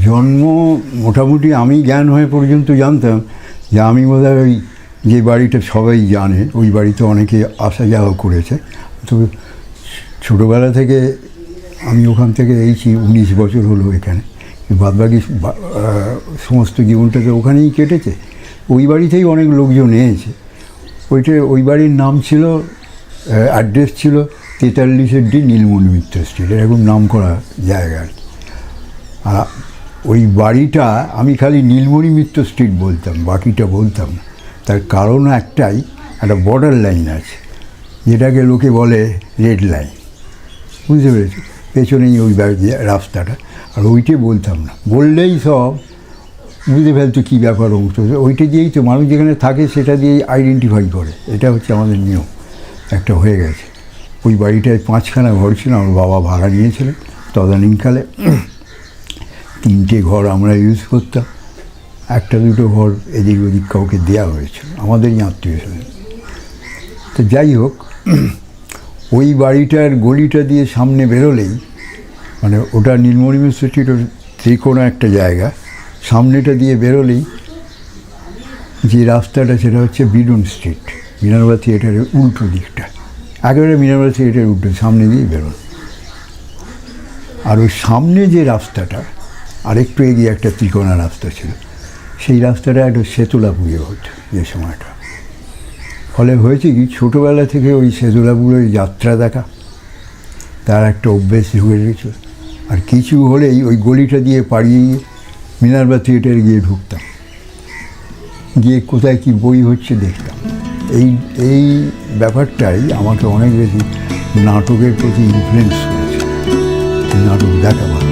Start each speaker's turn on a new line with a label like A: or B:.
A: জন্ম মোটামুটি আমি জ্ঞান হয়ে পর্যন্ত জানতাম যে আমি বোধহয় ওই যে বাড়িটা সবাই জানে, ওই বাড়িতে অনেকে আসা যাওয়া করেছে। তো ছোটোবেলা থেকে আমি ওখান থেকে এইছি, 19 বছর হলো এখানে। বাদবাকি সমস্ত জীবনটা তো ওখানেই কেটেছে। ওই বাড়িতেই অনেক লোকজন এসেছে। ওই বাড়ির নাম ছিল, অ্যাড্রেস ছিল 43D নীলমণি মিত্র স্ট্রিট, এরকম নাম করা জায়গা আর কি। আর ওই বাড়িটা আমি খালি নীলমণি মিত্র স্ট্রিট বলতাম, বাকিটা বলতাম না। তার কারণ একটাই, একটা বর্ডার লাইন আছে যেটাকে লোকে বলে রেড লাইন, বুঝতে পেরেছি? পেছনেই ওই রাস্তাটা, আর ওইটাই বলতাম না। বললেই সব বুঝতে ফেলতো কী ব্যাপার অংশ। ওইটা দিয়েই তো মানুষ যেখানে থাকে সেটা দিয়েই আইডেন্টিফাই করে। এটা হচ্ছে আমাদের নিয়ম, একটা হয়ে গেছে। ওই বাড়িটায় 5খানা ঘর ছিল, আমার বাবা ভাড়া নিয়েছিলেন তদানীকালে। 3টে ঘর আমরা ইউজ করতাম, 1-2 ঘর এদিক ওদিক কাউকে দেওয়া হয়েছিল, আমাদেরই আত্মীয় ছিলেন। তো যাই হোক, ওই বাড়িটার গলিটা দিয়ে সামনে বেরোলেই, মানে ওটা নীলমণি মিত্র স্ট্রিট, ত্রিকোণা একটা জায়গা, সামনেটা দিয়ে বেরোলেই যে রাস্তাটা সেটা হচ্ছে বিডন স্ট্রিট, মিনার্ভা থিয়েটারের উল্টো দিকটা, একেবারে মিনার্ভা থিয়েটারের উল্টো, সামনে দিয়ে বেরোন। আর ওই সামনে যে রাস্তাটা, আরেকটু এগিয়ে একটা ত্রিকোণা রাস্তা ছিল, সেই রাস্তাটা একটু সেতুলা পুজো হতো যে সময়টা। ফলে হয়েছে কি, ছোটোবেলা থেকে ওই সেতুলাপুরের যাত্রা দেখা তার একটা অভ্যেস ঢুকে গেছিল। আর কিছু হলেই ওই গলিটা দিয়ে পাড়িয়ে গিয়ে মিনার্ভা থিয়েটারে গিয়ে ঢুকতাম, গিয়ে কোথায় কী বই হচ্ছে দেখতাম। এই ব্যাপারটাই আমাকে অনেক বেশি নাটকের প্রতি ইনফ্লুয়েন্স করেছে, নাটক দেখা ভালো।